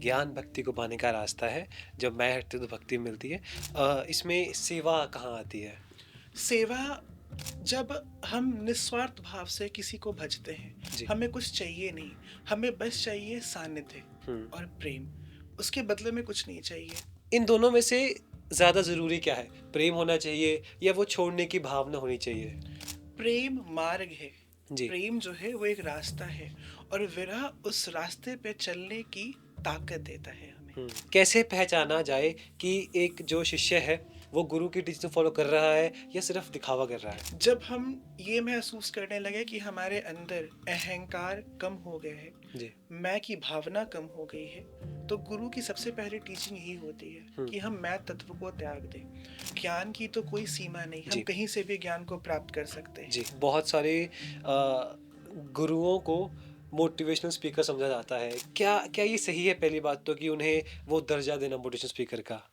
ज्ञान भक्ति को पाने का रास्ता है, जब मैं हटती तो भक्ति मिलती है। इसमें सेवा कहाँ आती है? सेवा जब हम निस्वार्थ भाव से किसी को भजते हैं, जी। हमें कुछ चाहिए नहीं, हमें बस चाहिए सानिध्य हुँ। और प्रेम। उसके बदले में कुछ नहीं चाहिए। इन दोनों में से ज़्यादा ज़रूरी क्या है? प्रेम होना चाहिए या वो छोड़ने की भावना होनी चाहिए? प्रेम मार्ग है। जी। प्रेम जो है वो एक रास्ता है और विरह उस रास्ते पे चलने की ताकत देता है हमें। कैसे पहचाना जाए कि एक जो शिष्य है, वो गुरु की टीचिंग फॉलो कर रहा है या सिर्फ़ दिखावा कर रहा है? जब हम ये महसूस करने लगे कि हमारे अंदर अहंकार कम हो गया है, जी। मैं की भावना कम हो गई है, तो गुरु की सबसे पहली टीचिंग यही होती है हुँ। कि हम मैं तत्व को त्याग दें। ज्ञान की तो कोई सीमा नहीं, हम जी। कहीं से भी ज्ञान को प्राप्त कर सकते हैं। जी, बहुत सारे गुरुओं को मोटिवेशनल स्पीकर समझा जाता है। क्या क्या ये सही है पहली बात तो कि उन्हें वो दर्जा देना मोटिवेशनल स्पीकर का?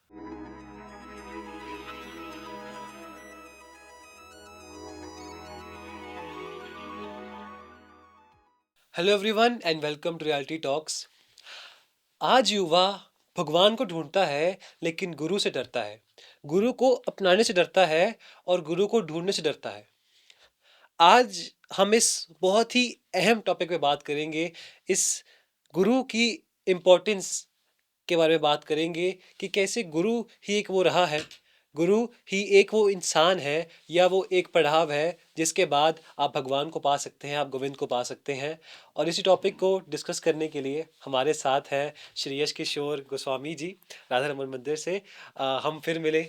Hello everyone and welcome to Reality Talks. आज युवा भगवान को ढूँढता है, लेकिन गुरु से डरता है। गुरु को अपनाने से डरता है और गुरु को ढूँढने से डरता है। आज हम इस बहुत ही अहम टॉपिक पे बात करेंगे। इस गुरु की इम्पोर्टेंस के बारे में बात करेंगे कि कैसे गुरु ही एक वो रहा है, गुरु ही एक वो इंसान है या वो एक पड़ाव है जिसके बाद आप भगवान को पा सकते हैं, आप गोविंद को पा सकते हैं। और इसी टॉपिक को डिस्कस करने के लिए हमारे साथ हैं श्री यश किशोर गोस्वामी जी, राधा रमन मंदिर से। हम फिर मिले।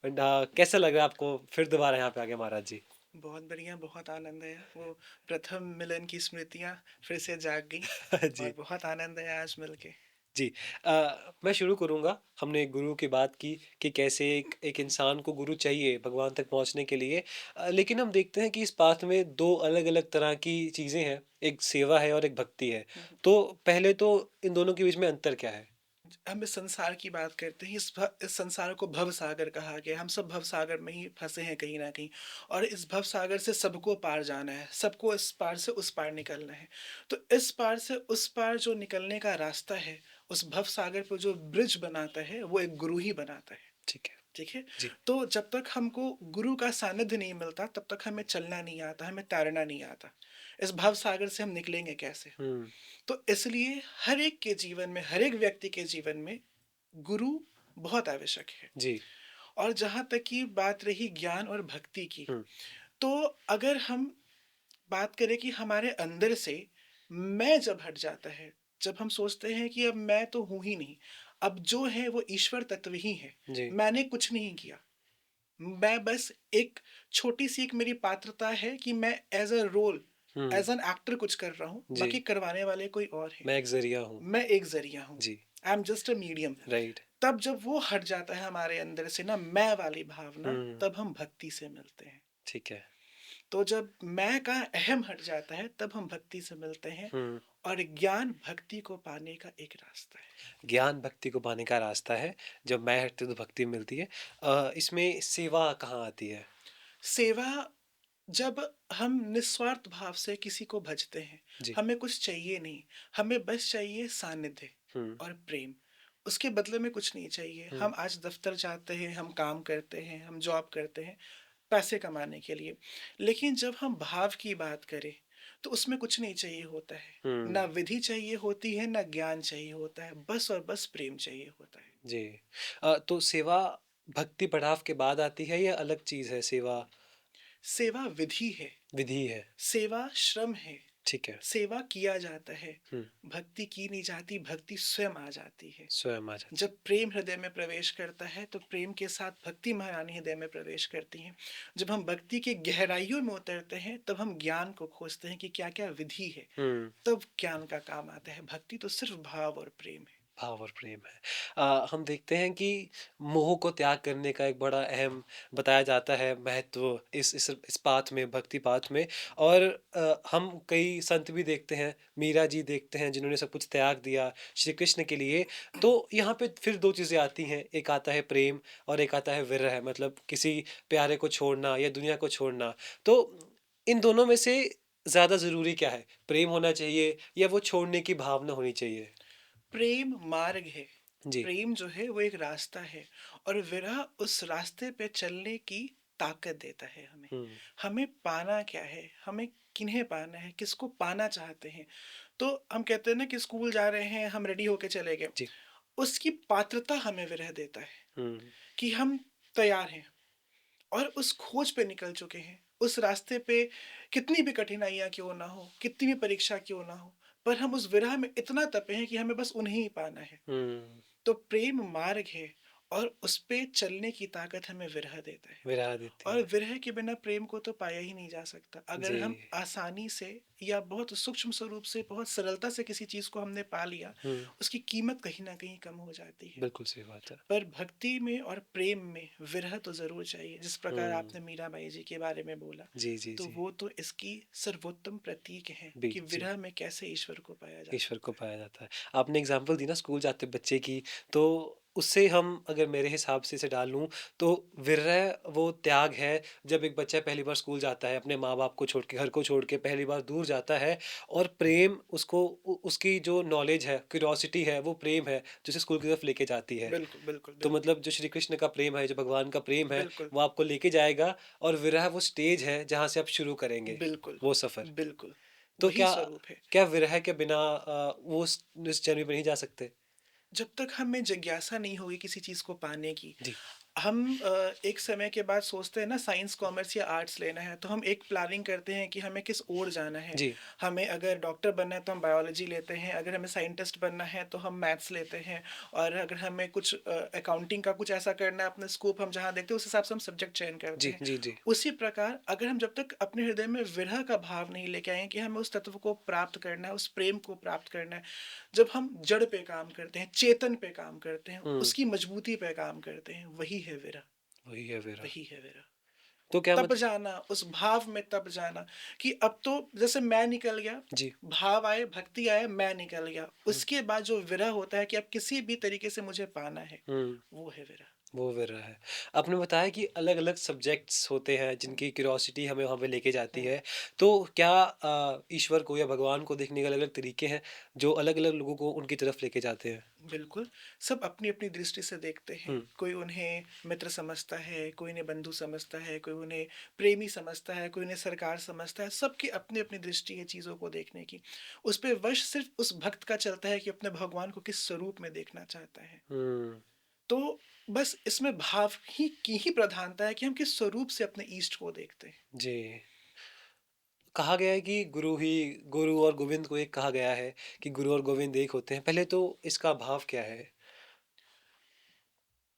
कैसा लग रहा है आपको फिर दोबारा यहाँ पे आके महाराज जी? बहुत बढ़िया, बहुत आनंद आया। वो प्रथम मिलन की स्मृतियाँ फिर से जाग गई और जी। बहुत आनंद आया आज मिलके। जी। मैं शुरू करूँगा। हमने गुरु की बात की कि कैसे एक एक इंसान को गुरु चाहिए भगवान तक पहुँचने के लिए। लेकिन हम देखते हैं कि इस पाथ में 2 अलग-अलग तरह की चीज़ें हैं, एक सेवा है और एक भक्ति है। हम्म। तो पहले तो इन दोनों के बीच में अंतर क्या है? हम इस संसार की बात करते हैं, इस संसार को भव सागर कहा गया। हम सब भव सागर में ही फंसे हैं कहीं ना कहीं, और इस भव सागर से सबको पार जाना है, सबको इस पार से उस पार निकलना है। तो इस पार से उस पार जो निकलने का रास्ता है, उस भव सागर पर जो ब्रिज बनाता है वो एक गुरु ही बनाता है। ठीक है। ठीक है। जी। तो जब तक हमको गुरु का सानिध्य नहीं मिलता, तब तक हमें चलना नहीं आता, हमें तैरना नहीं आता। इस भव सागर से हम निकलेंगे कैसे? हुँ। तो इसलिए हर एक के जीवन में, हर एक व्यक्ति के जीवन में गुरु बहुत आवश्यक है। जी। और जहाँ तक की बात रही ज्ञान और भक्ति की, हुँ। तो अगर हम बात करें कि हमारे अंदर से मैं जब हट जाता है, जब हम सोचते हैं कि अब मैं तो हूं ही नहीं, अब जो है वो ईश्वर तत्व ही है, जी। मैंने कुछ नहीं किया, मैं बस एक छोटी सी एक मेरी पात्रता है कि मैं एज अ रोल, हुँ। एज एन एक्टर कुछ कर रहा हूँ, जी। बाकी करवाने वाले कोई और है। मैं एक ज़रिया हूँ। मैं एक जरिया हूँ। जी। I am just a medium. Right. तब जब वो हट जाता है हमारे अंदर से ना, मैं वाली भावना, हुँ। तब हम भक्ति से मिलते हैं। ठीक है। तो जब मैं का अहम हट जाता है, तब हम भक्ति से मिलते हैं। हुँ। और ज्ञान भक्ति को पाने का एक रास्ता है। ज्ञान भक्ति को पाने का रास्ता है, जब मैं हटती तो भक्ति मिलती है। इसमें सेवा कहाँ आती है? सेवा जब हम निस्वार्थ भाव से किसी को भजते हैं, जी। हमें कुछ चाहिए नहीं, हमें बस चाहिए सानिध्य हुँ। और प्रेम। उसके बदले में कुछ नहीं चाहिए। हुँ। हम आज दफ्तर जाते हैं, हम काम करते हैं, हम जॉब करते हैं पैसे कमाने के लिए, लेकिन जब हम भाव की बात करें, तो उसमें कुछ नहीं चाहिए होता है। ना हुँ। विधि चाहिए होती है, ना ज्ञान चाहिए होता है, बस और बस प्रेम चाहिए होता है। जी। तो सेवा भक्ति पड़ाव के बाद आती है या अलग चीज़ है सेवा? सेवा विधि है, विधि है। सेवा श्रम है, ठीक है। सेवा किया जाता है। हुँ। भक्ति की नहीं जाती, भक्ति स्वयं आ जाती है। स्वयं आ जाती। जब प्रेम हृदय में प्रवेश करता है, तो प्रेम के साथ भक्ति महारानी हृदय में प्रवेश करती हैं। जब हम भक्ति की गहराइयों में उतरते हैं, तब हम ज्ञान को खोजते हैं कि क्या क्या विधि है। हुँ। तब ज्ञान का काम आता है। भक्ति तो सिर्फ भाव और प्रेम है। भाव और प्रेम है। हम देखते हैं कि मोह को त्याग करने का एक बड़ा अहम बताया जाता है महत्व इस पाथ में, भक्ति पाथ में। और हम कई संत भी देखते हैं, मीरा जी देखते हैं जिन्होंने सब कुछ त्याग दिया श्री कृष्ण के लिए। तो यहाँ पे फिर 2 चीज़ें आती हैं, एक आता है प्रेम और एक आता है विरह, मतलब किसी प्यारे को छोड़ना या दुनिया को छोड़ना। तो इन दोनों में से ज़्यादा ज़रूरी क्या है? प्रेम होना चाहिए या वो छोड़ने की भावना होनी चाहिए? प्रेम मार्ग है। जी। प्रेम जो है वो एक रास्ता है और विरह उस रास्ते पे चलने की ताकत देता है हमें। हुँ, हमें पाना क्या है? हमें किन्हें पाना है? किसको पाना चाहते हैं? तो हम कहते हैं ना कि स्कूल जा रहे हैं, हम रेडी होके चले गए। जी। उसकी पात्रता हमें विरह देता है हुँ, कि हम तैयार हैं और उस खोज पे निकल चुके हैं। उस रास्ते पे कितनी भी कठिनाइयाँ क्यों ना हो, कितनी भी परीक्षा क्यों ना हो, पर हम उस विरह में इतना तपे हैं कि हमें बस उन्हें ही पाना है। हुँ, तो प्रेम मार्ग है और उस पे चलने की ताकत हमें विरह देता है। विराह देती और है। विरह के बिना प्रेम को तो पाया ही नहीं जा सकता। अगर जी, हम आसानी से या बहुत सूक्ष्म स्वरूप से, बहुत सरलता से किसी चीज़ को हमने पा लिया, हुँ, उसकी कीमत कहीं न कहीं कम हो जाती है। बिल्कुल सही बात है। पर भक्ति में और प्रेम में विरह तो ज़रूर चाहिए। जिस प्रकार हुँ, आपने मीराबाई जी के बारे में बोला, जी, जी, तो जी। वो तो इसकी सर्वोत्तम प्रतीक हैं कि जी। विरह में कैसे ईश्वर को पाया जा ईश्वर को सकता है। पाया जाता है। आपने एग्ज़ाम्पल दी ना स्कूल जाते बच्चे की, तो उससे हम अगर मेरे हिसाब से इसे डालूँ, तो विरह वो त्याग है, जब एक बच्चा पहली बार स्कूल जाता है, अपने माँ-बाप को छोड़ के, घर को छोड़ के पहली बार दूर जाता है और प्रेम उसको उसकी जो नॉलेज है, क्यूरियोसिटी है, वो प्रेम है, जो उसे स्कूल की तरफ लेके जाती है। बिल्कुल, बिल्कुल, तो बिल्कुल। मतलब जो श्री कृष्ण का प्रेम है, जो भगवान का प्रेम है, बिल्कुल, वो आपको लेके जाएगा और विरह वो स्टेज है, जहाँ से आप शुरू करेंगे, बिल्कुल, वो सफ़र। बिल्कुल। तो वही क्या स्वरूप है। क्या विरह के बिना वो उस जर्नी पे नहीं जा सकते? जब तक हमें जिज्ञासा नहीं होगी किसी चीज़ को पाने की, जी, हम एक समय के बाद सोचते हैं ना साइंस, कॉमर्स या आर्ट्स लेना है, तो हम एक प्लानिंग करते हैं कि हमें किस ओर जाना है। जी, हमें अगर डॉक्टर बनना है तो हम बायोलॉजी लेते हैं, अगर हमें साइंटिस्ट बनना है तो हम मैथ्स लेते हैं और अगर हमें कुछ अकाउंटिंग का कुछ ऐसा करना है अपना स्कोप हम जहाँ देखते हैं उस हिसाब से हम सब्जेक्ट चयन करते जी, हैं। जी, जी। उसी प्रकार अगर हम जब तक अपने हृदय में विरह का भाव नहीं लेके आए हैं कि हमें उस तत्व को प्राप्त करना है, उस प्रेम को प्राप्त करना है, जब हम जड़ पे काम करते हैं, चेतन पे काम करते हैं, हुँ, उसकी मजबूती पे काम करते हैं, वही है विरह। वही है विरह। वही है विरह। तो क्या तब मतलब जाना, उस भाव में तब जाना कि अब तो जैसे मैं निकल गया, जी, भाव आए, भक्ति आए, मैं निकल गया। हुँ, उसके बाद जो विरह होता है कि अब किसी भी तरीके से मुझे पाना है, हुँ, वो है विरह। वो विरह है। आपने बताया कि अलग-अलग सब्जेक्ट्स होते हैं हुँ, जिनकी क्यूरियोसिटी हमें वहाँ पे लेके जाती हुँ। है। तो क्या ईश्वर को या भगवान को देखने के अलग-अलग तरीके हैं, जो अलग-अलग लोगों को उनकी तरफ लेके जाते हैं? बिल्कुल, सब अपनी-अपनी दृष्टि से देखते हैं। हुँ, कोई उन्हें मित्र समझता है, कोई उन्हें बंधु समझता है, कोई उन्हें प्रेमी समझता है, कोई उन्हें सरकार समझता है। सबकी अपनी-अपनी दृष्टि है चीज़ों को देखने की। उस पे वश सिर्फ़ उस भक्त का चलता है कि अपने भगवान को किस स्वरूप में देखना चाहता है। हुँ, तो बस इसमें भाव ही की ही प्रधानता है कि हम किस स्वरूप से अपने ईष्ट को देखते हैं। जी। कहा गया है कि गुरु और गोविंद को एक कहा गया है कि गुरु और गोविंद एक होते हैं। पहले तो इसका भाव क्या है?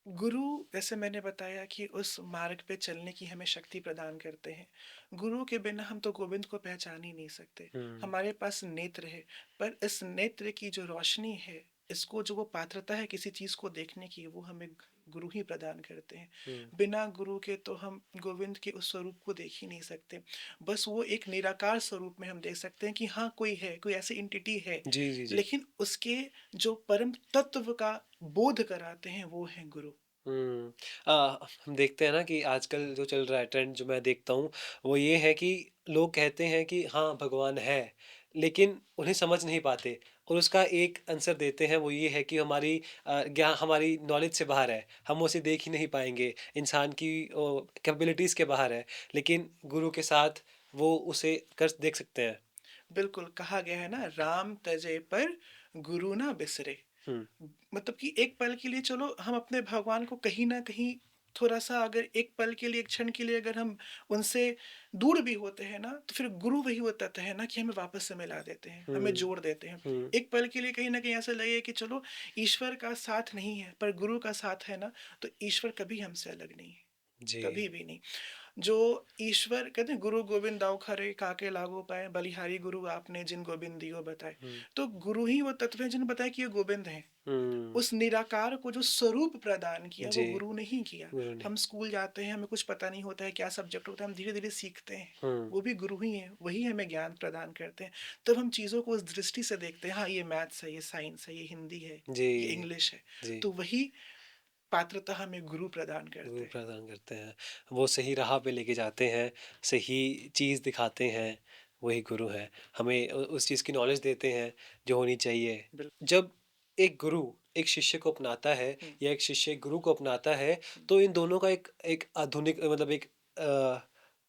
गुरु जैसे मैंने बताया कि उस मार्ग पे चलने की हमें शक्ति प्रदान करते हैं। गुरु के बिना हम तो गोविंद को पहचान ही नहीं सकते। हुँ, हमारे पास नेत्र है, पर इस नेत्र की जो रोशनी है, इसको जो वो पात्रता है किसी चीज़ को देखने की, वो हमें गुरु ही प्रदान करते हैं। हुँ। बिना गुरु के तो हम गोविंद के उस स्वरूप को देख ही नहीं सकते। बस वो एक निराकार स्वरूप में हम देख सकते हैं कि हाँ, कोई है, कोई ऐसी एंटिटी है, जी, जी, जी। लेकिन उसके जो परम तत्व का बोध कराते हैं, वो हैं गुरु। हुँ। हम देखते हैं ना कि आजकल जो चल रहा है ट्रेंड जो मैं देखता हूँ, वो ये है कि लोग कहते हैं कि हाँ, भगवान है, लेकिन उन्हें समझ नहीं पाते और उसका एक आंसर देते हैं, वो ये है कि हमारी नॉलेज से बाहर है, हम उसे देख ही नहीं पाएँगे, इंसान की कैपेबिलिटीज़ के बाहर है, लेकिन गुरु के साथ वो उसे कर देख सकते हैं। बिल्कुल, कहा गया है ना राम तजे पर गुरु ना बिसरे। हुँ, मतलब कि एक पल के लिए चलो हम अपने भगवान को कहीं न कहीं थोड़ा-सा अगर एक पल के लिए, एक क्षण के लिए अगर हम उनसे दूर भी होते हैं ना, तो फिर गुरु वही होता है ना कि हमें वापस से मिला देते हैं, हमें हुँ, जोड़ देते हैं। हुँ। एक पल के लिए कहीं न कहीं ऐसा लगे कि चलो ईश्वर का साथ नहीं है, पर गुरु का साथ है ना, तो ईश्वर कभी हमसे अलग नहीं है, जी। कभी भी नहीं। जो ईश्वर कहते हैं गुरु गोविंद दाऊ खरे काके लागू पाए बलिहारी गुरु आपने जिन गोविंद दियो बताए। हुँ, तो गुरु ही वो तत्व है जिन्होंने बताया कि ये गोविंद हैं। हुँ। उस निराकार को जो स्वरूप प्रदान किया वो जी, गुरु ने ही किया। गुरु ने। हम स्कूल जाते हैं, हमें कुछ पता नहीं होता है क्या सब्जेक्ट होता है, हम धीरे-धीरे सीखते हैं। हुँ। वो भी गुरु ही हैं, वही हमें ज्ञान प्रदान करते हैं। तब हम चीज़ों को उस दृष्टि से देखते हैं, हाँ, ये मैथ्स है, ये साइंस है, ये हिंदी है, जी, ये इंग्लिश है। जी। तो वही पात्रता हमें गुरु प्रदान गुरु करते हैं। प्रदान करते हैं। वो सही राह पे लेके जाते हैं, सही चीज़ दिखाते हैं, वही गुरु हैं। हमें उस चीज़ की नॉलेज देते हैं जो होनी चाहिए। बिल जब एक गुरु एक शिष्य को अपनाता है हुँ, या एक शिष्य एक गुरु को अपनाता है, हुँ, तो इन दोनों का एक एक आधुनिक मतलब एक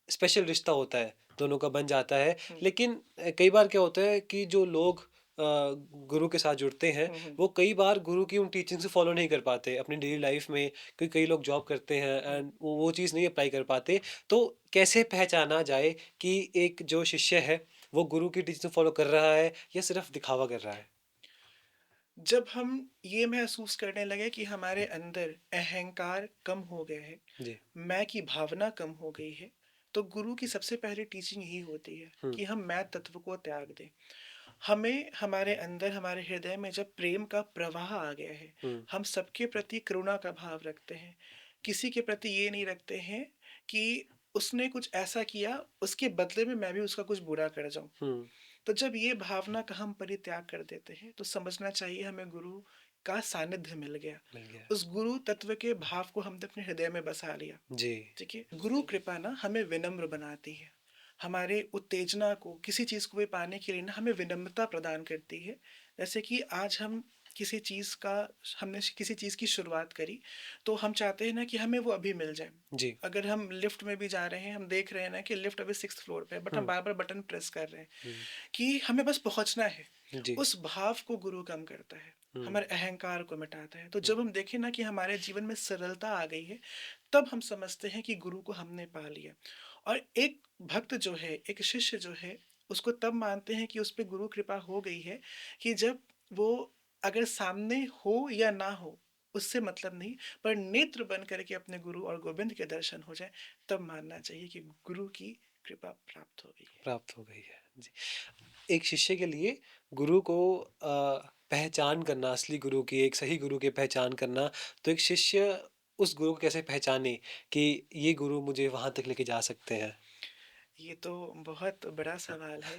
स्पेशल रिश्ता होता है, दोनों का बन जाता है। हुँ, लेकिन कई बार क्या होता है कि जो लोग गुरु के साथ जुड़ते हैं, हुँ, हुँ, वो कई बार गुरु की उन टीचिंग्स को फॉलो नहीं कर पाते अपनी डेली लाइफ में, क्योंकि कई लोग जॉब करते हैं हुँ। एंड वो चीज़ नहीं अप्लाई कर पाते। तो कैसे पहचाना जाए कि एक जो शिष्य है, वो गुरु की टीचिंग फॉलो कर रहा है या सिर्फ दिखावा कर रहा है? जब हम ये महसूस करने लगे कि हमारे अंदर अहंकार कम हो गया है, जी। मैं की भावना कम हो गई है, तो गुरु की सबसे पहली टीचिंग यही होती है हुँ, कि हम मैं तत्व को त्याग दें। हमें हमारे अंदर हमारे हृदय में जब प्रेम का प्रवाह आ गया है, हुँ, हम सबके प्रति करुणा का भाव रखते हैं। किसी के प्रति ये नहीं रखते हैं कि उसने कुछ ऐसा किया, उसके बदले में मैं भी उसका कुछ बुरा कर जाऊँ। हुँ, तो जब ये भावना का हम परित्याग कर देते हैं, तो समझना चाहिए हमें गुरु का सानिध्य मिल गया। मिल गया। उस गुरु तत्व के भाव को हमने अपने हृदय में बसा लिया। जी। ठीक है? गुरु कृपा ना हमें विनम्र बनाती है। हमारे उत्तेजना को, किसी चीज़ को भी पाने के लिए ना हमें विनम्रता प्रदान करती है। जैसे कि आज हम किसी चीज़ का हमने किसी चीज़ की शुरुआत करी, तो हम चाहते हैं ना कि हमें वो अभी मिल जाए। जी। अगर हम लिफ्ट में भी जा रहे हैं, हम देख रहे हैं ना कि लिफ्ट अभी 6th फ्लोर पे है, बट हम हुँ, बार-बार बटन प्रेस कर रहे हैं हुँ, कि हमें बस पहुँचना है। जी। उस भाव को गुरु कम करता है, हुँ, हमारे अहंकार को मिटाता है। तो हुँ, जब हम देखें ना कि हमारे जीवन में सरलता आ गई है, तब हम समझते हैं कि गुरु को हमने पा लिया। और एक भक्त जो है, एक शिष्य जो है, उसको तब मानते हैं कि उस पे गुरु कृपा हो गई है कि जब वो अगर सामने हो या ना हो, उससे मतलब नहीं, पर नेत्र बन करके अपने गुरु और गोविंद के दर्शन हो जाए, तब मानना चाहिए कि गुरु की कृपा प्राप्त हो गई है। प्राप्त हो गई है। जी। एक शिष्य के लिए गुरु को पहचान करना, असली गुरु की, एक सही गुरु की पहचान करना, तो एक शिष्य उस गुरु को कैसे पहचाने कि ये गुरु मुझे वहाँ तक लेके जा सकते हैं? ये तो बहुत बड़ा सवाल है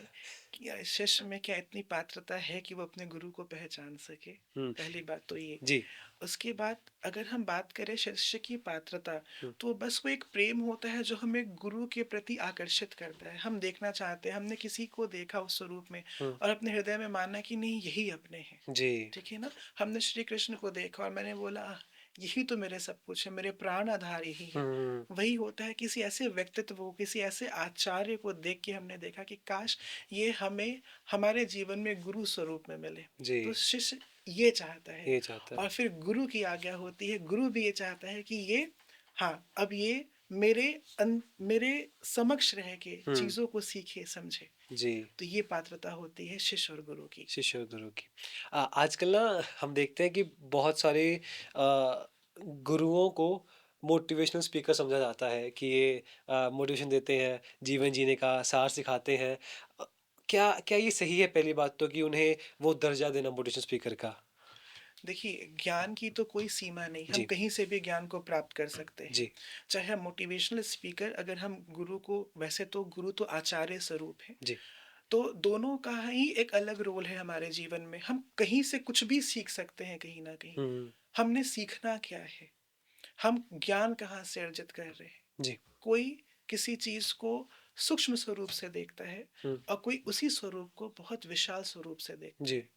कि शिष्य में क्या इतनी पात्रता है कि वो अपने गुरु को पहचान सके। हुँ, पहली बात तो ये। जी। उसके बाद अगर हम बात करें शिष्य की पात्रता, हुँ, तो बस वो एक प्रेम होता है जो हमें गुरु के प्रति आकर्षित करता है। हम देखना चाहते हैं, हमने किसी को देखा उस स्वरूप में हुँ, और अपने हृदय में माना कि नहीं यही अपने हैं। जी। ठीक है ना? हमने श्री कृष्ण को देखा और मैंने बोला यही तो मेरे सब कुछ है, मेरे प्राण आधार यही हुँ, है। हुँ, वही होता है किसी ऐसे व्यक्तित्व को, किसी ऐसे आचार्य को देख के हमने देखा कि काश ये हमें हमारे जीवन में गुरु स्वरूप में मिले। जी, तो शिष्य ये चाहता है ये चाहता है। और फिर गुरु की आज्ञा होती है, गुरु भी ये चाहता है कि ये हाँ, अब ये मेरे समक्ष रह के हुँ, चीज़ों को सीखे, समझे। जी। तो ये पात्रता होती है शिष्य और गुरु की। शिष्य और गुरु की। आजकल ना हम देखते हैं कि बहुत सारे गुरुओं को मोटिवेशनल स्पीकर समझा जाता है कि ये मोटिवेशन देते हैं, जीवन जीने का सार सिखाते हैं। अ, क्या क्या ये सही है पहली बात तो कि उन्हें वो दर्जा देना मोटिवेशनल स्पीकर का? देखिए, ज्ञान की तो कोई सीमा नहीं, हम जी, कहीं से भी ज्ञान को प्राप्त कर सकते हैं। जी, चाहे हम मोटिवेशनल स्पीकर, अगर हम गुरु को, वैसे तो गुरु तो आचार्य स्वरूप है, जी। तो दोनों का ही एक अलग रोल है हमारे जीवन में। हम कहीं से कुछ भी सीख सकते हैं कहीं न कहीं। हुँ, हमने सीखना क्या है? हम ज्ञान कहाँ से अर्जित कर रहे हैं? जी, कोई किसी चीज़ को सूक्ष्म स्वरूप से देखता है हुँ, और कोई उसी स्वरूप को बहुत विशाल स्वरूप से देखता जी, है।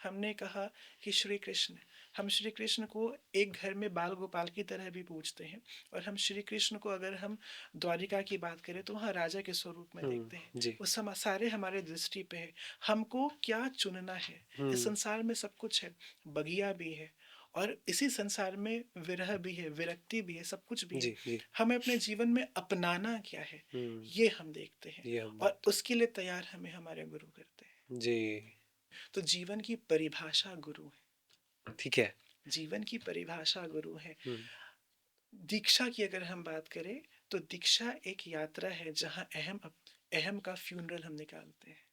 हमने कहा कि श्री कृष्ण, हम श्री कृष्ण को एक घर में बाल गोपाल की तरह भी पूजते हैं और हम श्री कृष्ण को अगर हम द्वारिका की बात करें तो वहाँ राजा के स्वरूप में हुँ, देखते हैं। जी, वो सारे हमारे दृष्टि पे है। हमको क्या चुनना है? इस हुँ, संसार में सब कुछ है, बगिया भी है और इसी संसार में विरह भी है, विरक्ति भी है, सब कुछ भी है। जी, जी, हमें अपने जीवन में अपनाना क्या है, हुँ, ये हम देखते हैं ये हम और देखते उसके लिए तैयार हमें हमारे गुरु करते हैं। हैं। जी, तो जीवन की परिभाषा गुरु है। ठीक है। जीवन की परिभाषा गुरु है। हुँ, दीक्षा की अगर हम बात करें, तो दीक्षा एक यात्रा है जहाँ अहम का फ्यूनरल हम निकालते हैं।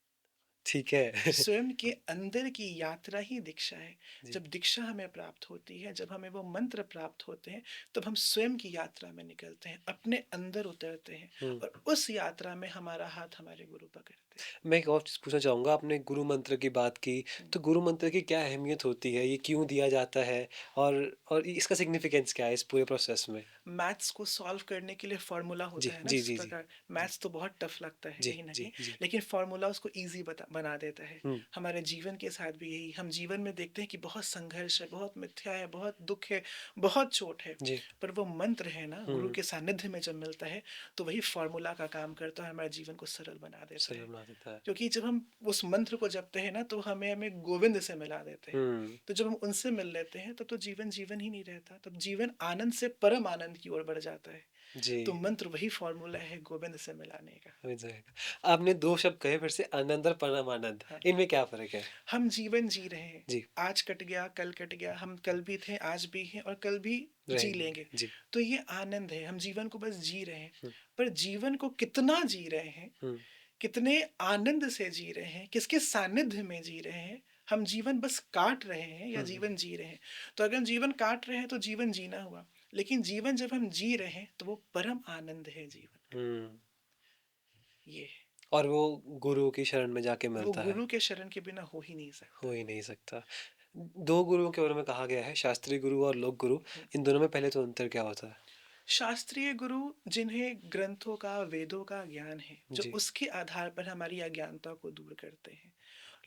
ठीक है। स्वयं के अंदर की यात्रा ही दीक्षा है। जी, जब दीक्षा हमें प्राप्त होती है, जब हमें वो मंत्र प्राप्त होते हैं, तब हम स्वयं की यात्रा में निकलते हैं, अपने अंदर उतरते हैं हुँ। और उस यात्रा में हमारा हाथ हमारे गुरु पकड़ते हैं। मैं एक और चीज़ पूछना चाहूँगा, आपने गुरु मंत्र की बात की, हुँ। तो गुरु मंत्र की क्या अहमियत होती है? ये क्यों दिया जाता है? और इसका सिग्निफिकेंस क्या है इस पूरे प्रोसेस में? मैथ्स को सॉल्व करने के लिए फ़ॉर्मूला जी, होता है ना जी, जिस जी, जी। प्रकार। जी, मैथ्स तो बहुत टफ लगता है जी, कहीं न जी, कहीं, जी। लेकिन फ़ॉर्मूला उसको ईज़ी बना देता है। हुँ, हमारे जीवन के साथ भी यही, हम जीवन में देखते हैं कि बहुत संघर्ष है, बहुत मिथ्या है, बहुत दुःख है, बहुत चोट है, जी। पर वो मंत्र है ना, गुरु हुँ, के सानिध्य में जब मिलता है, तो वही फ़ॉर्मूला का काम करता है, हमारे जीवन को सरल बना देता सरल है। बना देता है। क्योंकि जब हम उस मंत्र को जपते हैं ना, तो हमें हमें गोविंद से मिला देते हैं। हुँ, तो जब हम उनसे मिल लेते हैं, तब तो जीवन जीवन ही नहीं रहता, तब जीवन आनंद से परम आनंद की ओर बढ़ जाता है। जी। तो मंत्र वही फ़ॉर्मूला है गोविंद से मिलाने का। समझ जाएगा। आपने 2 शब्द कहे फिर से, आनंद और परमानंद। हाँ, इनमें क्या फ़र्क है? हम जीवन जी रहे हैं। जी, आज कट गया, कल कट गया, हम कल भी थे, आज भी हैं और कल भी जी रहेंगे। लेंगे। जी। तो ये आनंद है, हम जीवन को बस जी रहे हैं। हुँ, पर जीवन को कितना जी रहे हैं, हुँ, कितने आनंद से जी रहे हैं, किसके सानिध्य में जी रहे हैं, हम जीवन बस काट रहे हैं या हुँ, हुँ, जीवन जी रहे हैं। तो अगर हम जीवन काट रहे हैं तो जीवन जीना हुआ, लेकिन जीवन जब हम जी रहे हैं तो वो परम आनंद है जीवन का। हुँ। ये है। और वो गुरु की शरण में जाके वो मिलता है। गुरु के शरण के बिना हो ही नहीं हो सकता। ही नहीं सकता। 2 गुरुओं के बारे में कहा गया है, शास्त्रीय गुरु और लोक गुरु। हम्म। इन दोनों में पहले तो अंतर क्या होता है? शास्त्रीय गुरु जिन्हें ग्रंथों का, वेदों का ज्ञान है, जो जी, उसके आधार पर हमारी अज्ञानता को दूर करते हैं।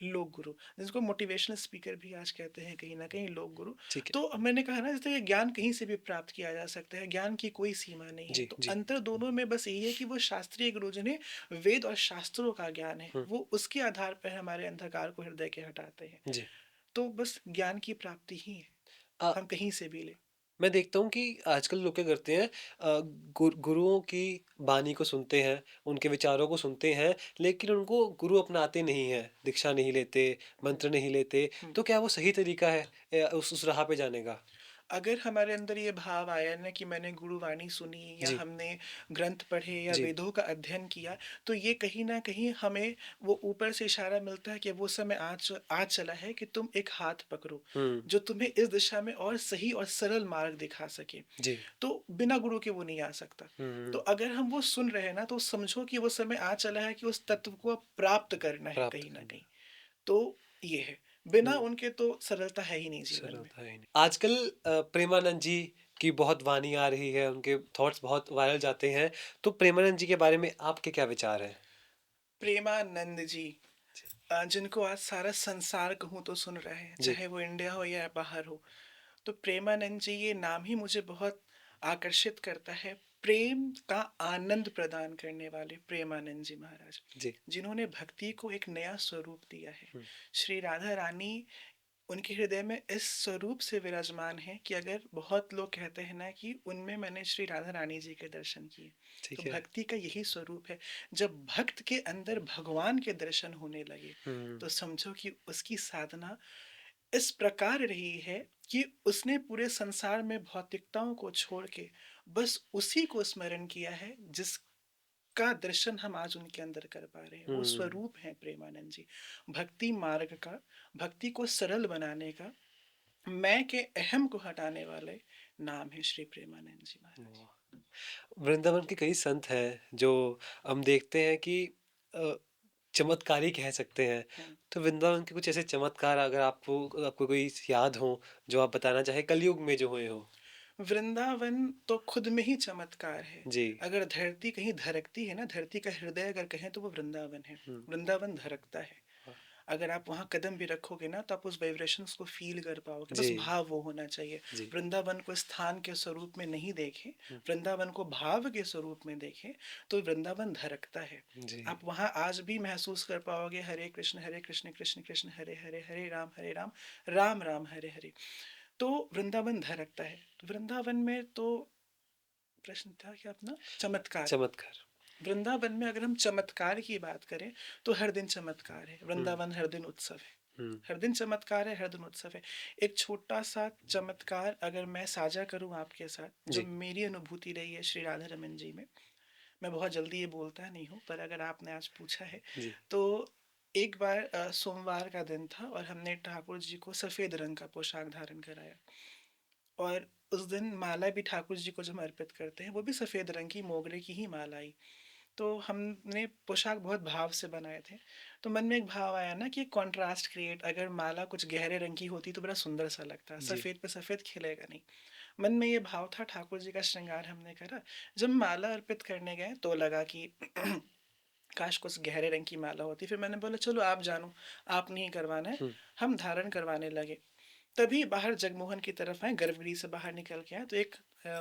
लोक गुरु, जिसको मोटिवेशनल स्पीकर भी आज कहते हैं कहीं ना कहीं, लोक गुरु। ठीक है। तो अब मैंने कहा ना, जैसे ये ज्ञान कहीं से भी प्राप्त किया जा सकता है, ज्ञान की कोई सीमा नहीं है। जी, तो जी। अंतर दोनों में बस यही है कि वो शास्त्रीय गुरु जिन्हें वेद और शास्त्रों का ज्ञान है, हुँ, वो उसके आधार पर हमारे अंधकार को हृदय के हटाते हैं। जी। तो बस ज्ञान की प्राप्ति ही है, अ, हम कहीं से भी ले। मैं देखता हूँ कि आजकल लोग क्या करते हैं, गुरुओं की वाणी को सुनते हैं, उनके विचारों को सुनते हैं, लेकिन उनको गुरु अपनाते नहीं हैं, दीक्षा नहीं लेते, हम्म। मंत्र नहीं लेते। हम्म। तो क्या वो सही तरीका है उस राह पे जाने का? अगर हमारे अंदर ये भाव आया ना कि मैंने गुरुवाणी सुनी या जी, हमने ग्रंथ पढ़े या जी। वेदों का अध्ययन किया, तो ये कहीं ना कहीं हमें वो ऊपर से इशारा मिलता है कि वो समय आज चला है कि तुम एक हाथ पकड़ो, हुँ, जो तुम्हें इस दिशा में और सही और सरल मार्ग दिखा सके। जी। तो बिना गुरु के वो नहीं आ सकता। हुँ, तो हुँ। अगर हम वो सुन रहे हैं ना, तो समझो कि वो समय आ चला है कि उस तत्व को अब प्राप्त करना है प्राप्त कहीं ना करना। कहीं। तो ये है, बिना हुँ। उनके तो सरलता है ही नहीं जीवन में। सरलता ही नहीं। आजकल प्रेमानंद जी की बहुत वाणी आ रही है, उनके थॉट्स बहुत वायरल जाते हैं। तो प्रेमानंद जी के बारे में आपके क्या विचार हैं? प्रेमानंद जी, जी, जिनको आज सारा संसार कहूँ तो सुन रहे हैं, जी, चाहे वो इंडिया हो या बाहर हो। तो प्रेमानंद जी, ये नाम ही मुझे बहुत आकर्षित करता है। प्रेम का आनंद प्रदान करने वाले प्रेमानंद जी महाराज, जी। जिन्होंने भक्ति को एक नया स्वरूप दिया है। हुँ, श्री राधा रानी उनके हृदय में इस स्वरूप से विराजमान है कि अगर बहुत लोग कहते हैं ना कि उनमें मैंने श्री राधा रानी जी के दर्शन किए, तो ठीक है। भक्ति का यही स्वरूप है। जब भक्त के अंदर भगवान के दर्शन होने लगे, हुँ, तो समझो कि उसकी साधना इस प्रकार रही है कि उसने पूरे संसार में भौतिकताओं को छोड़ के बस उसी को स्मरण किया है जिसका दर्शन हम आज उनके अंदर कर पा रहे हैं। वो हुँ। स्वरूप है प्रेमानंद जी, भक्ति मार्ग का, भक्ति को सरल बनाने का, मैं के अहम को हटाने वाले नाम है श्री प्रेमानंद जी महाराज। वाह! वृंदावन के कई संत हैं जो हम देखते हैं कि अ, चमत्कारी कह सकते हैं। हम्म। तो वृंदावन के कुछ ऐसे चमत्कार अगर आपको आपको कोई याद हो, जो आप बताना चाहें कलयुग में जो हुए हों? वृंदावन तो खुद में ही चमत्कार है। जी। अगर धरती कहीं धड़कती है ना, धरती का हृदय अगर कहें तो वो वृंदावन है। हुँ, वृंदावन धड़कता है। वाह! अगर आप वहाँ कदम भी रखोगे ना, तो आप उस वाइब्रेशंस को फील कर पाओगे। बस जी, भाव वो होना चाहिए। जी। वृंदावन को स्थान के स्वरूप में नहीं देखें, हुँ, वृंदावन को भाव के स्वरूप में देखें, तो वृंदावन धड़कता है। जी। आप वहाँ आज भी महसूस कर पाओगे हरे कृष्ण कृष्ण कृष्ण हरे हरे, हरे राम राम राम हरे हरे। तो वृंदावन धड़कता है। तो वृंदावन में तो प्रश्न था क्या अपना, चमत्कार। चमत्कार। वृंदावन में अगर हम चमत्कार की बात करें, तो हर दिन चमत्कार है। हुँ, वृंदावन हर दिन उत्सव है। हुँ। हर दिन चमत्कार है, हर दिन उत्सव है। एक छोटा सा चमत्कार अगर मैं साझा करूं आपके साथ, जो जी, मेरी अनुभूति रही है श्री राधा रमन जी में। मैं बहुत जल्दी ये बोलता नहीं हूँ, पर अगर आपने आज पूछा है, जी। तो एक बार सोमवार का दिन था और हमने ठाकुर जी को सफ़ेद रंग का पोशाक धारण कराया। और उस दिन माला भी ठाकुर जी को जब हम अर्पित करते हैं, वो भी सफ़ेद रंग की मोगरे की ही माला आई। तो हमने पोशाक बहुत भाव से बनाए थे। तो मन में एक भाव आया ना कि कॉन्ट्रास्ट क्रिएट, अगर माला कुछ गहरे रंग की होती तो बड़ा सुंदर सा लगता, जी। सफ़ेद पे सफ़ेद खिलेगा नहीं। मन में ये भाव था, ठाकुर जी का श्रृंगार हमने करा। जब माला अर्पित करने गए तो लगा कि काश कुछ गहरे रंग की माला होती। फिर मैंने बोला चलो आप जानो, आप नहीं करवाना है। हुँ, हम धारण करवाने लगे। तभी बाहर जगमोहन की तरफ आए, गर्भगृह से बाहर निकल के आए तो एक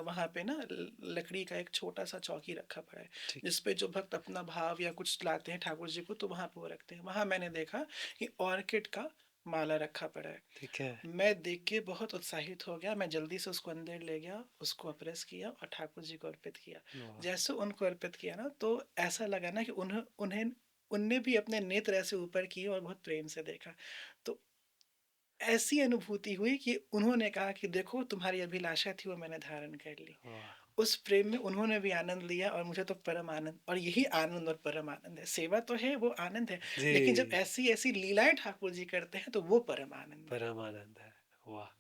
वहाँ पे ना लकड़ी का एक छोटा सा चौकी रखा पड़ा है, ठीक। जिसपे जो भक्त अपना भाव या कुछ लाते हैं ठाकुर जी को तो वहाँ पे वो रखते हैं। वहाँ मैंने देखा कि ऑर्किड का माला रखा पड़ा है। ठीक है। मैं देख के बहुत उत्साहित हो गया। मैं जल्दी से उसको अंदर ले गया, उसको अप्रेस किया और ठाकुर जी को अर्पित किया। वाह! जैसे उनको अर्पित किया ना तो ऐसा लगा ना कि उन्हें उन्हें उनने भी अपने नेत्र ऐसे ऊपर किए और बहुत प्रेम से देखा। तो ऐसी अनुभूति हुई कि उन्होंने कहा कि देखो तुम्हारी अभिलाषा थी वो मैंने धारण कर ली। वाह! उस प्रेम में उन्होंने भी आनंद लिया और मुझे तो परम आनंद, और यही आनंद और परम आनंद है। सेवा तो है, वो आनंद है, लेकिन जब जी, ऐसी ऐसी लीलाएं ठाकुर जी करते हैं तो वो परम आनंद है। परमानंद है। वाह!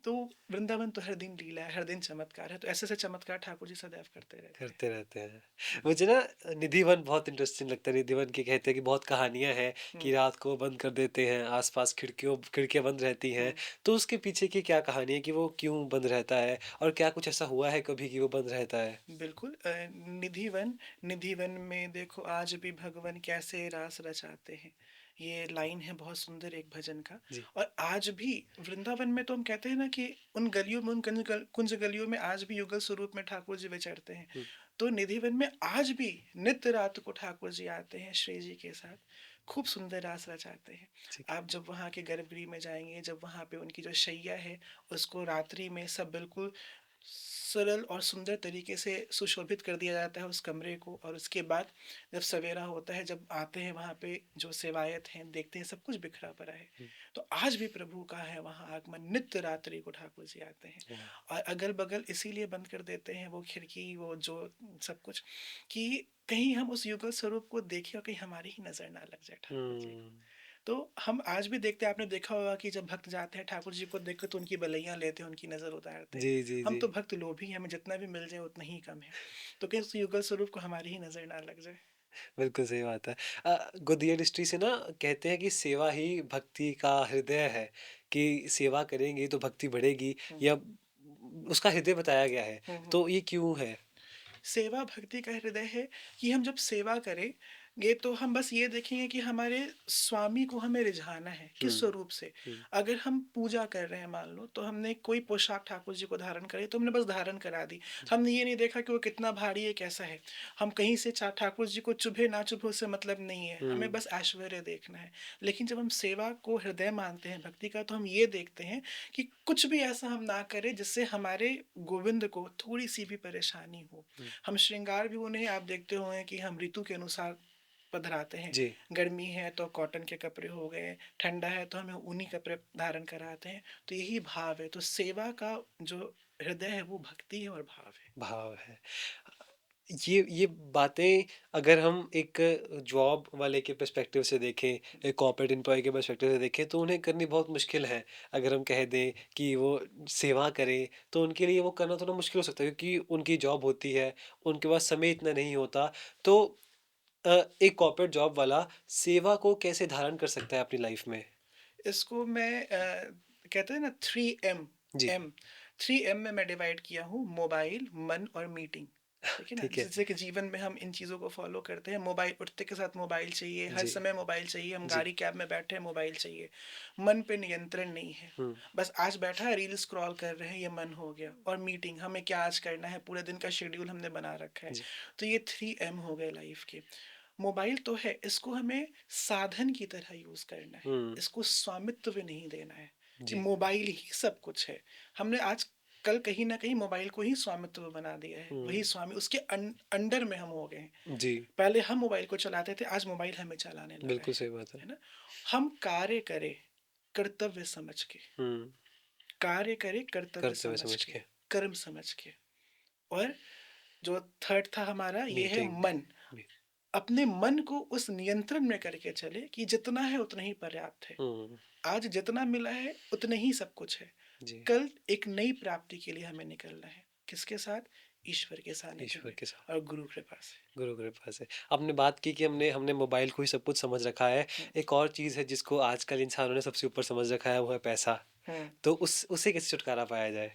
तो वृंदावन तो हर दिन लीला है, हर दिन चमत्कार है, तो ऐसे ऐसे चमत्कार ठाकुर जी सदैव करते रहते हैं। करते रहते हैं। हम्म, मुझे ना निधिवन बहुत इंटरेस्टिंग लगता है। निधिवन की कहते हैं कि बहुत कहानियाँ हैं कि हम्म, रात को बंद कर देते हैं, आस-पास खिड़कियाँ बंद रहती हैं। हम्म। तो उसके पीछे की क्या कहानी है कि वो क्यों बंद रहता है? और क्या कुछ ऐसा हुआ है कभी कि वो बंद रहता है? बिल्कुल। निधिवन, निधिवन में देखो आज भी भगवान कैसे रास रचाते हैं, ये लाइन है बहुत सुंदर एक भजन का। जी। और आज भी वृंदावन में तो हम कहते हैं ना कि उन गलियों में, उन कुंज गलियों में आज भी युगल स्वरूप में ठाकुर जी विचरते हैं। हुँ, तो निधिवन में आज भी नित्य रात को ठाकुर जी आते हैं श्री जी के साथ, खूब सुंदर रास रचाते हैं। ठीक है। आप जब वहाँ के गर्भगृह में जाएंगे, जब वहाँ पे उनकी जो शैया है उसको रात्रि में सब बिल्कुल सरल और सुंदर तरीके से सुशोभित कर दिया जाता है उस कमरे को। और उसके बाद जब सवेरा होता है, जब आते हैं वहाँ पे जो सेवायत हैं, देखते हैं सब कुछ बिखरा पड़ा है। हुँ, तो आज भी प्रभु का है वहाँ आगमन, नित्य रात्रि को ठाकुर जी आते हैं। वाह! और अगल बगल इसीलिए बंद कर देते हैं वो खिड़की, वो जो सब कुछ, कि कहीं हम उस युगल स्वरूप को देखें और कहीं हमारी ही नजर ना लग जाए ठाकुर जी को। हुँ। तो हम आज भी देखते हैं, आपने देखा होगा कि जब भक्त जाते हैं ठाकुर जी को देखकर तो उनकी बलैया लेते हैं, उनकी नज़र उतारते हैं। जी, जी, हम जी। तो भक्त लोभी हैं, हमें जितना भी मिल जाए उतना ही कम है। तो कहीं उस युगल स्वरूप को हमारी ही नज़र ना लग जाए। बिल्कुल सही बात है। गोदिया डिस्ट्री से ना कहते हैं कि सेवा ही भक्ति का हृदय है, कि सेवा करेंगे तो भक्ति बढ़ेगी हुँ, या उसका हृदय बताया गया है। हुँ, हुँ। तो ये क्यों है? सेवा भक्ति का हृदय है कि हम जब सेवा करेंगे तो हम बस ये देखेंगे कि हमारे स्वामी को हमें रिझाना है किस हुँ, स्वरूप से। हुँ, अगर हम पूजा कर रहे हैं, मान लो तो हमने कोई पोशाक ठाकुर जी को धारण करी तो हमने बस धारण करा दी। जी, हमने ये नहीं देखा कि वो कितना भारी है, कैसा है। हम कहीं से ठाकुर जी को चुभे ना चुभे उससे मतलब नहीं है, हमें हुँ, बस ऐश्वर्य देखना है। लेकिन जब हम सेवा को हृदय मानते हैं भक्ति का, तो हम ये देखते हैं कि कुछ भी ऐसा हम ना करें जिससे हमारे गोविंद को थोड़ी सी भी परेशानी हो। हुँ, हम श्रृंगार भी उन्हें, आप देखते होंगे कि हम ऋतु के अनुसार पधराते हैं। जी, गर्मी है तो कॉटन के कपड़े हो गए, ठंडा है तो हमें ऊनी कपड़े धारण कराते हैं। तो यही भाव है। तो सेवा का जो हृदय है वो भक्ति है और भाव है। भाव है। ये बातें अगर हम एक जॉब वाले के पर्सपेक्टिव से देखें, एक कॉर्पोरेट एम्प्लॉयी के पर्सपेक्टिव से देखें तो उन्हें करनी बहुत मुश्किल है। अगर हम कह दें कि वो सेवा करें, तो उनके लिए वो करना थोड़ा मुश्किल हो सकता है क्योंकि उनकी जॉब होती है, उनके पास समय इतना नहीं होता। तो एक कॉर्पोरेट जॉब वाला सेवा को कैसे धारण कर सकता है अपनी लाइफ में? इसको मैं कहते हैं ना 3M, जी, एम 3M में मैं डिवाइड किया हूँ, मोबाइल, मन और मीटिंग। ठीक है ना, ठीक है। जैसे कि जीवन में हम इन चीज़ों को फॉलो करते हैं। मोबाइल, उठते के साथ मोबाइल चाहिए, हर जी, समय मोबाइल चाहिए, हम जी। गाड़ी कैब में बैठे हैं मोबाइल चाहिए। मन पे नियंत्रण नहीं है, हुँ, बस आज बैठा है रील स्क्रॉल कर रहे हैं, ये मन हो गया। और मीटिंग, हमें क्या आज करना है, पूरे दिन का शेड्यूल हमने बना रखा है। जी। तो ये 3M हो गए लाइफ के। मोबाइल तो है, इसको हमें साधन की तरह यूज करना है, हुँ, इसको स्वामित्व नहीं देना है कि जी। मोबाइल ही सब कुछ है। हमने आज कल कहीं ना कहीं मोबाइल को ही स्वामित्व बना दिया है, हुँ, वही स्वामी, उसके अंडर में हम हो गए हैं। जी। पहले हम मोबाइल को चलाते थे, आज मोबाइल हमें चलाने लगा बिल्कुल सही बात है। है ना। हम कार्य करें कर्तव्य समझ के, हुँ, कार्य करें कर्तव्य करते हुए समझ समझ के, के। कर्म समझ के। और जो थर्ड था हमारा, ये है मीटिंग मन। भी। अपने मन को उस नियंत्रण में करके चले कि जितना है उतना ही पर्याप्त है। हुँ, आज जितना मिला है उतने ही सब कुछ है। जी। कल एक नई प्राप्ति के लिए हमें निकलना है, किसके साथ? ईश्वर के सानिध्य ईश्वर में के साथ, और गुरु कृपा से। गुरु कृपा से। आपने बात की कि हमने हमने मोबाइल को ही सब कुछ समझ रखा है। हुँ, एक और चीज़ है जिसको आजकल इंसानों ने सबसे ऊपर समझ रखा है, वो है पैसा। हुँ। तो उस उससे कैसे छुटकारा पाया जाए?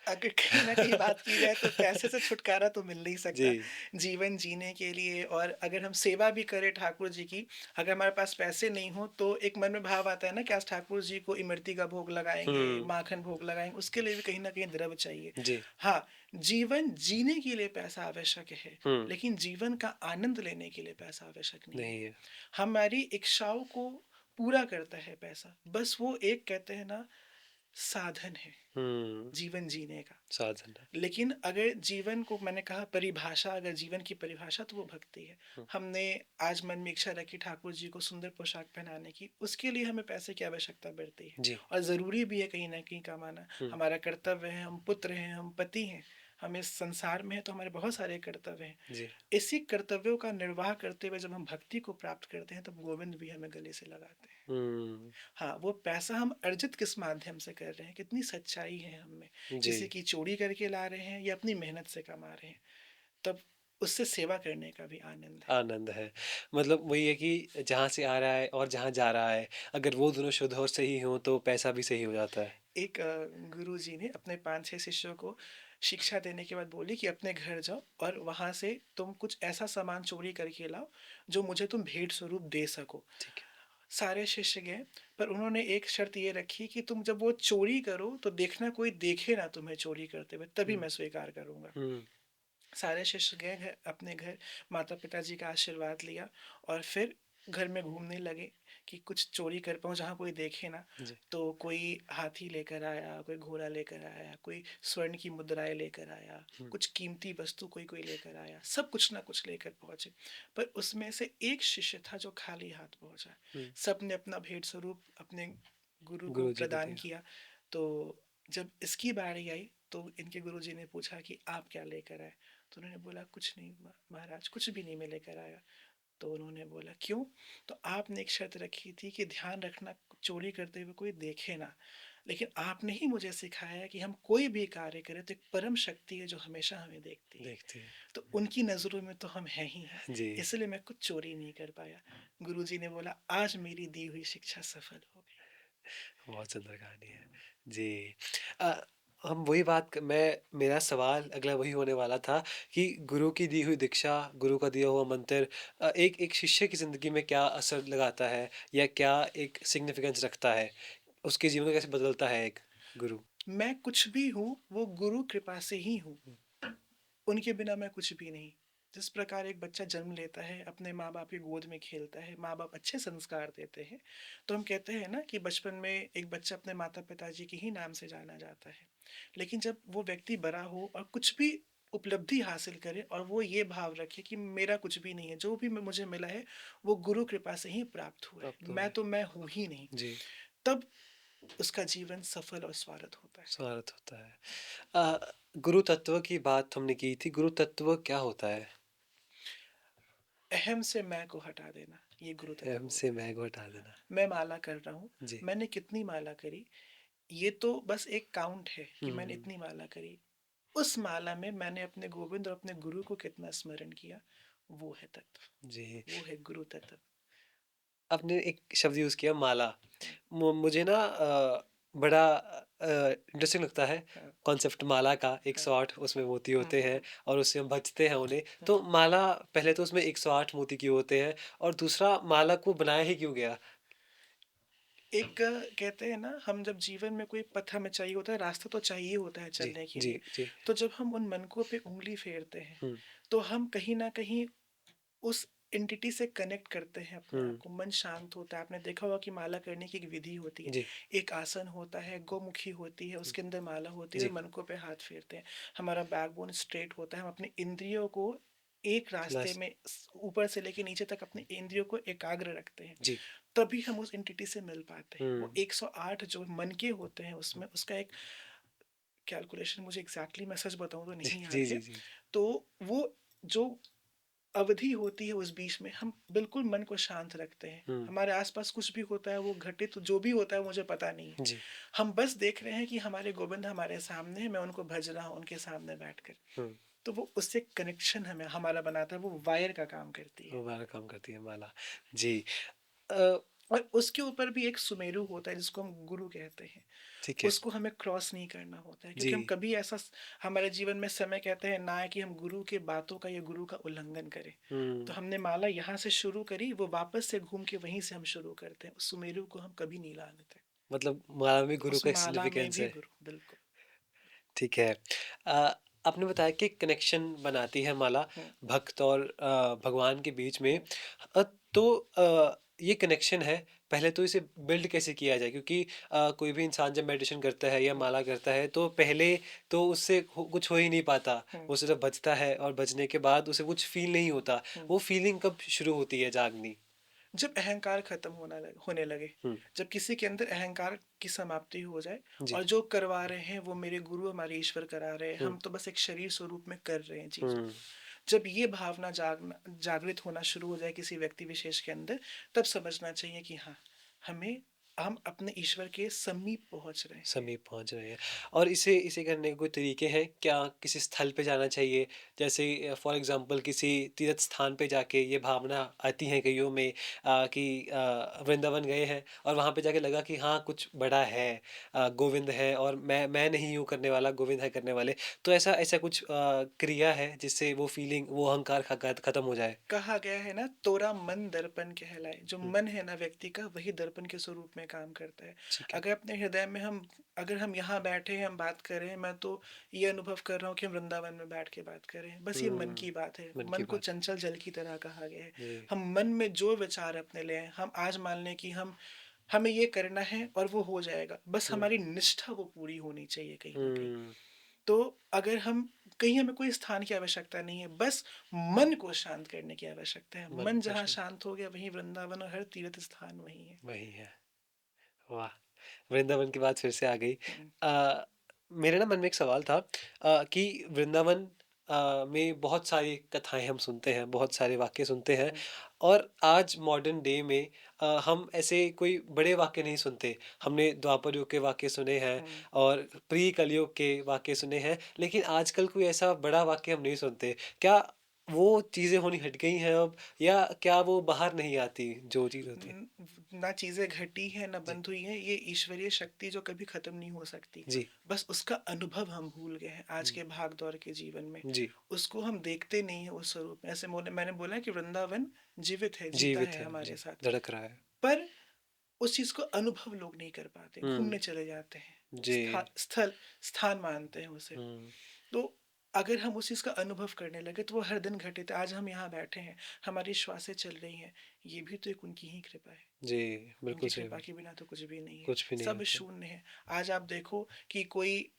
अगर कहीं न कहीं बात की जाए तो पैसे से छुटकारा तो मिल नहीं सकता, जी, जीवन जीने के लिए। और अगर हम सेवा भी करें ठाकुर जी की, अगर हमारे पास पैसे नहीं हो तो एक मन में भाव आता है ना कि आज ठाकुर जी को इमरती का भोग लगाएँगे, हुँ, माखन भोग लगाएँगे, उसके लिए भी कहीं न कहीं द्रव्य चाहिए। जी, हाँ, जीवन जीने के लिए पैसा आवश्यक है, हुँ, लेकिन जीवन का आनंद लेने के लिए पैसा आवश्यक नहीं है। नहीं है। हमारी इच्छाओं को पूरा करता है पैसा, बस वो एक कहते हैं ना साधन है हुँ, जीवन जीने का। साधन है। लेकिन अगर जीवन को मैंने कहा परिभाषा, अगर जीवन की परिभाषा तो वो भक्ति है। हुँ, हमने आज मन में इच्छा रखी ठाकुर जी को सुंदर पोशाक पहनाने की, उसके लिए हमें पैसे की आवश्यकता पड़ती है जी, और ज़रूरी भी है कहीं न कहीं कमाना। हुँ, हमारा कर्तव्य है, हम पुत्र हैं, हम पति हैं, हम इस संसार में हैं तो हमारे बहुत सारे कर्तव्य हैं। जी, इसी कर्तव्यों का निर्वाह करते हुए जब हम भक्ति को प्राप्त करते हैं तब गोविंद भी हमें गले से लगाते हैं। हुँ, हाँ, वो पैसा हम अर्जित किस माध्यम से कर रहे हैं, कितनी सच्चाई है हम में। जी। किसी की चोरी करके ला रहे हैं या अपनी मेहनत से कमा रहे हैं, तब उससे सेवा करने का भी आनंद है। आनंद है। मतलब वही है कि जहाँ से आ रहा है और जहाँ जा रहा है, अगर वो दोनों शुद्ध और सही हों, तो पैसा भी सही हो जाता है। एक गुरुजी ने अपने 5-6 शिष्यों को शिक्षा देने के बाद बोली कि अपने घर जाओ और वहाँ से तुम कुछ ऐसा सामान चोरी करके लाओ, जो मुझे तुम भेंट स्वरूप दे सको। ठीक है। सारे शिष्य गए, पर उन्होंने एक शर्त ये रखी कि तुम जब वो चोरी करो तो देखना कोई देखे ना तुम्हें चोरी करते हुए, तभी हुँ, मैं स्वीकार करूँगा। हुँ, सारे शिष्य गए घर, अपने घर माता पिता जी का आशीर्वाद लिया और फिर घर में घूमने लगे कि कुछ चोरी कर पाऊँ जहाँ कोई देखे ना। जी, तो कोई हाथी लेकर आया, कोई घोड़ा लेकर आया, कोई स्वर्ण की मुद्राएं लेकर आया, हुँ, कुछ कीमती वस्तु कोई कोई लेकर आया, सब कुछ ना कुछ लेकर पहुंचे। पर उसमें से एक शिष्य था जो खाली हाथ पहुंचा। हुँ, सबने अपना भेंट स्वरूप अपने गुरु को गुरुजी को प्रदान दिया। किया। तो जब इसकी बारी आई तो इनके गुरुजी ने पूछा कि आप क्या लेकर आए। तो उन्होंने बोला कुछ नहीं महाराज, कुछ भी नहीं मैं लेकर आया। तो उन्होंने बोला क्यों। तो आपने एक शर्त रखी थी कि ध्यान रखना चोरी करते हुए कोई देखे ना, लेकिन आपने ही मुझे सिखाया है कि हम कोई भी कार्य करें तो एक परम शक्ति है जो हमेशा हमें देखती है। देखते हैं। तो उनकी नज़रों में तो हम हैं ही हैं, जी, इसलिए मैं कुछ चोरी नहीं कर पाया। गुरुजी ने बोला आज मेरी दी हुई शिक्षा सफल हो गई। बहुत सुंदर कहानी है। जी। अ, हम वही बात क मैं मेरा सवाल अगला वही होने वाला था कि गुरु की दी हुई दीक्षा, गुरु का दिया हुआ मंत्र एक एक शिष्य की ज़िंदगी में क्या असर लगाता है या क्या एक सिग्निफ़िकेंस रखता है? उसके जीवन को कैसे बदलता है एक गुरु? मैं कुछ भी हूँ वो गुरु कृपा से ही हूँ, हुँ, उनके बिना मैं कुछ भी नहीं। जिस प्रकार एक बच्चा जन्म लेता है, अपने माँ-बाप की गोद में खेलता है, माँ-बाप अच्छे संस्कार देते हैं, तो हम कहते हैं ना कि बचपन में एक बच्चा अपने माता-पिता जी के ही नाम से जाना जाता है। लेकिन जब वो व्यक्ति बड़ा हो और कुछ भी उपलब्धि हासिल करे और वो ये भाव रखे कि मेरा कुछ भी नहीं है, जो भी मुझे मिला है, वो गुरु कृपा से ही प्राप्त हुआ है, प्राप्त हुआ मैं है। तो मैं हूँ ही नहीं, जी, तब उसका जीवन सफल और स्वार्थ होता है। स्वार्थ होता है। गुरु तत्व की बात हमने की थी, गुरु तत्व क्या होता है? अहम से मैं को हटा देना, ये गुरु तत्व हमसे होता है। मैं को हटा देना। मैं माला कर रहा हूँ, जी। मैंने कितनी माला करी, ये तो बस एक काउंट है कि मैंने हुँ, इतनी माला करी। उस माला में मैंने अपने गोविंद और अपने गुरु को कितना स्मरण किया, वो है तत्व, जी। वो है गुरु तत्व। आपने एक शब्द यूज़ किया माला। हाँ, मुझे ना बड़ा इंटरेस्टिंग लगता है हाँ, कॉन्सेप्ट माला का। हाँ, 108 उसमें मोती हुँ, होते हुँ, हैं हुँ, और उससे हम भजते हैं उन्हें। हुँ। तो माला पहले तो उसमें 108 मोती क्यों होते हैं और दूसरा माला को बनाया ही क्यों गया? एक कहते हैं ना हम जब जीवन में कोई पथ हमें चाहिए होता है, रास्ता तो चाहिए होता है जी, चलने के जी, लिए। जी। तो जब हम उन मनकों पे उँगली फेरते हैं, हुँ, तो हम कहीं न कहीं उस एंटिटी से कनेक्ट करते हैं अपने आप हुँ। को, मन शांत होता है। आपने देखा होगा कि माला करने की एक विधि होती है। जी, एक आसन होता है, गोमुखी होती है, हुँ, उसके अंदर माला होती है जी। और मनकों पे हाथ फेरते हैं। हमारा बैकबोन स्ट्रेट होता है, हम अपनी इंद्रियों को एक रास्ते क्लास में ऊपर से लेके नीचे तक अपनी इंद्रियों को एकाग्र रखते हैं। जी। तभी हम उस एंटिटी से मिल पाते हैं। वो हुँ। 108 जो मन के होते हैं उसमें उसका एक कैलकुलेशन मुझे एग्ज़ैक्टली मैं सच बताऊँ तो जी, नहीं जी, याद है। जी, जी। तो वो जो अवधि होती है उस बीच में हम बिल्कुल मन को शांत रखते हैं। हुँ, हमारे आस-पास कुछ भी होता है वो घटित जो भी होता है मुझे पता नहीं है। जी। हम बस देख रहे हैं कि हमारे गोविंद हमारे सामने है, मैं उनको भज रहा हूँ उनके सामने बैठकर। हुँ, तो वो उससे कनेक्शन हमें हमारा बनाता है, वो वायर का काम करती है। वो हमारा काम करती है माला। जी। अ, और उसके ऊपर भी एक सुमेरु होता है जिसको हम गुरु कहते हैं। ठीक है। उसको हमें क्रॉस नहीं करना होता है जी। क्योंकि हम कभी ऐसा हमारे जीवन में समय कहते हैं ना है कि हम गुरु के बातों का या गुरु का उल्लंघन करें। तो हुँ, हमने माला यहाँ से शुरू करी, वो वापस से घूम के वहीं से हम शुरू करते हैं, उस सुमेरु को हम कभी नहीं लाते। मतलब माला में गुरु उस का माला में सिग्निफिकेंस भी है। गुरु, बिल्कुल। ठीक है। आपने बताया कि कनेक्शन बनाती है माला हम्म, भक्त और भगवान के बीच में। हम्म, तो ये कनेक्शन है, पहले तो इसे बिल्ड कैसे किया जाए? क्योंकि कोई भी इंसान जब मेडिटेशन करता है या हम्म, माला करता है तो पहले तो उससे कुछ हो ही नहीं पाता। हम्म, वो सिर्फ बजता है और बजने के बाद उसे कुछ फील नहीं होता। हम्म। वो फीलिंग कब शुरू होती है जागनी? जब अहंकार खत्म होने लगे, हुँ, जब किसी के अंदर अहंकार की समाप्ति हो जाए जी। और जो करवा रहे हैं वो मेरे गुरु हमारे ईश्वर करा रहे हैं, हुँ, हम तो बस एक शरीर स्वरूप में कर रहे हैं चीजों हुँ, को। जब ये भावना जागृत होना शुरू हो जाए किसी व्यक्ति विशेष के अंदर, तब समझना चाहिए कि हाँ, हमें हम अपने ईश्वर के समीप पहुंच रहे हैं। समीप पहुँच रहे हैं। और इसे इसे करने के कोई तरीके हैं? क्या किसी स्थल पे जाना चाहिए? जैसे फॉर एग्ज़ाम्पल किसी तीर्थ स्थान पे जाके ये भावना आती है कइयों में कि वृंदावन गए हैं और वहाँ पे जाके लगा कि हाँ, कुछ बड़ा है, गोविंद है और मैं नहीं हूँ करने वाला, गोविंद है करने वाले। तो ऐसा ऐसा कुछ क्रिया है जिससे वो फीलिंग, वो अहंकार खत्म हो जाए? कहा गया है ना, तोरा मन दर्पण कहलाए। जो हुँ, मन है ना व्यक्ति का, वही दर्पण के स्वरूप में काम करता है। ठीक है। अगर अपने हृदय में हम, अगर हम यहाँ बैठे हैं हम बात कर रहे हैं, मैं तो ये अनुभव कर रहा हूँ कि हम वृंदावन में बैठ के बात कर रहे हैं, बस ये मन हुँ, की बात है। मन की मन को बात है। चंचल जल की तरह कहा गया है। जी। हम मन में जो विचार अपने ले आए, हम आज मान लें कि हम हमें ये करना है और वो हो जाएगा, बस हुँ, हमारी निष्ठा वो पूरी होनी चाहिए कहीं ना कहीं। हुँ, तो अगर हम, कहीं हमें कोई स्थान की आवश्यकता नहीं है, बस मन को शांत करने की आवश्यकता है। मन मन को जहाँ शांत शांत हो गया वहीं वृंदावन, और हर तीर्थ स्थान वहीं है। वही है। वाह! वृंदावन की बात फिर से आ गई। हम्म, मेरे ना मन में एक सवाल था कि वृंदावन में बहुत सारी कथाएँ हम सुनते हैं, बहुत सारे वाक्य सुनते हैं हम्म, और आज मॉडर्न डे में हम ऐसे कोई बड़े वाक्य नहीं सुनते। हमने द्वापर युग के वाक्य सुने हैं हम्म, और प्री कलयुग के वाक्य सुने हैं, लेकिन आजकल कोई ऐसा बड़ा वाक्य हम नहीं सुनते। क्या वो चीज़ें होनी हट गई हैं अब या क्या वो बाहर नहीं आती, जो चीज़ होती है? ना चीजें घटी है ना जी, बंद हुई है, ये ईश्वरीय शक्ति जो कभी खत्म नहीं हो सकती। जी। बस उसका अनुभव हम भूल गए हैं आज हुँ, के भाग दौड़ के जीवन में। जी। उसको हम देखते नहीं है उस स्वरूप में। ऐसे मैंने बोला है कि वृंदावन जीवित है, जीता जीवित है है, हमारे जी, साथ। धड़क रहा है। पर उस चीज को अनुभव लोग नहीं कर पाते, हुँ, घूमने चले जाते हैं, जी। स्थान मानते हैं उसे। हुँ, तो अगर हम उस चीज का अनुभव करने लगे तो वो हर दिन घटित है। आज हम यहाँ बैठे हैं, हमारी श्वासें चल रही हैं, ये भी तो एक उनकी ही कृपा है। जी, बिल्कुल उनकी सही कृपा बात। के बिना तो कुछ भी नहीं है। कुछ भी नहीं सब होता। शून्य है। आज आप देखो कि कोई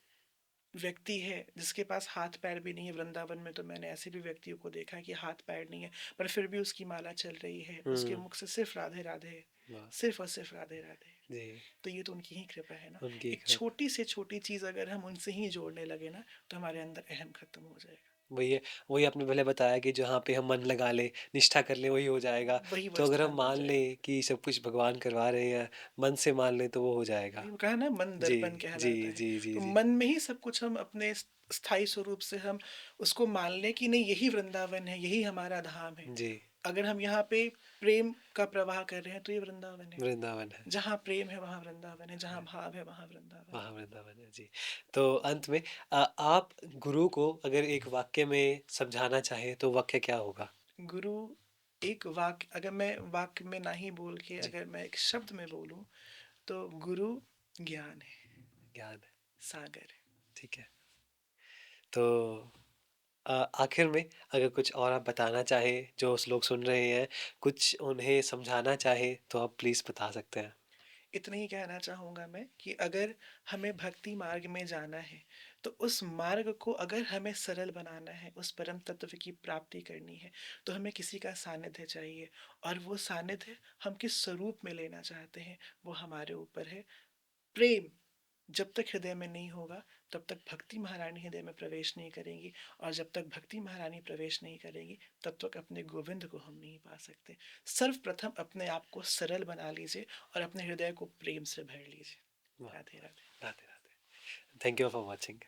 व्यक्ति है जिसके पास हाथ पैर भी नहीं है, वृंदावन में तो मैंने ऐसे भी व्यक्तियों को देखा है कि हाथ पैर नहीं है, पर फिर भी उसकी माला चल रही है, उसके हुँ, मुख से सिर्फ राधे राधे है, वाह! सिर्फ और सिर्फ राधे राधे। जी, तो ये तो उनकी ही कृपा है ना। उनकी एक कृपा। छोटी से छोटी चीज अगर हम उनसे ही जोड़ने लगे ना, तो हमारे अंदर अहम खत्म हो जाएगा। वही है, वही आपने पहले बताया कि जहाँ पे हम मन लगा लें, निष्ठा कर लें, वही हो जाएगा। वही वो तो अगर हम स्थान बन मान जाएगा। लें कि सब कुछ भगवान करवा रहे हैं, मन से मान लें तो वो हो जाएगा। वही वो कहा ना, मन जी, दर्पण जी, कहलाता है। जी, जी, तो जी, मन में ही सब कुछ हम अपने स्थायी स्वरूप से हम उसको मान लें कि नहीं, यही वृंदावन है, यही हमारा धाम है। जी, अगर हम यहाँ पे प्रेम का प्रवाह कर रहे हैं तो ये वृंदावन है। वृंदावन है। जहाँ प्रेम है वहाँ वृंदावन है, जहाँ भाव है वहाँ वृंदावन है। वहाँ वृंदावन है, जी। तो अंत में आप गुरु को अगर एक वाक्य में समझाना चाहें तो वाक्य क्या होगा? गुरु, एक वाक्य, अगर मैं वाक्य में ना ही बोल के जी, अगर मैं एक शब्द में बोलूं, तो गुरु ज्ञान है, ज्ञान है, सागर है। ठीक है। तो आखिर में अगर कुछ और आप बताना चाहें, जो लोग सुन रहे हैं, कुछ उन्हें समझाना चाहें, तो आप प्लीज़ बता सकते हैं। इतना ही कहना चाहूँगा मैं कि अगर हमें भक्ति मार्ग में जाना है, तो उस मार्ग को अगर हमें सरल बनाना है, उस परम तत्व की प्राप्ति करनी है, तो हमें किसी का सानिध्य चाहिए। और वो सानिध्य हम किस स्वरूप में लेना चाहते हैं, वो हमारे ऊपर है। प्रेम जब तक हृदय में नहीं होगा, तब तक भक्ति महारानी हृदय में प्रवेश नहीं करेंगी, और जब तक भक्ति महारानी प्रवेश नहीं करेंगी तब तक अपने गोविंद को हम नहीं पा सकते। सर्वप्रथम अपने आप को सरल बना लीजिए और अपने हृदय को प्रेम से भर लीजिए। वाह! Radhe Radhe. Radhe, Radhe. Thank you for watching.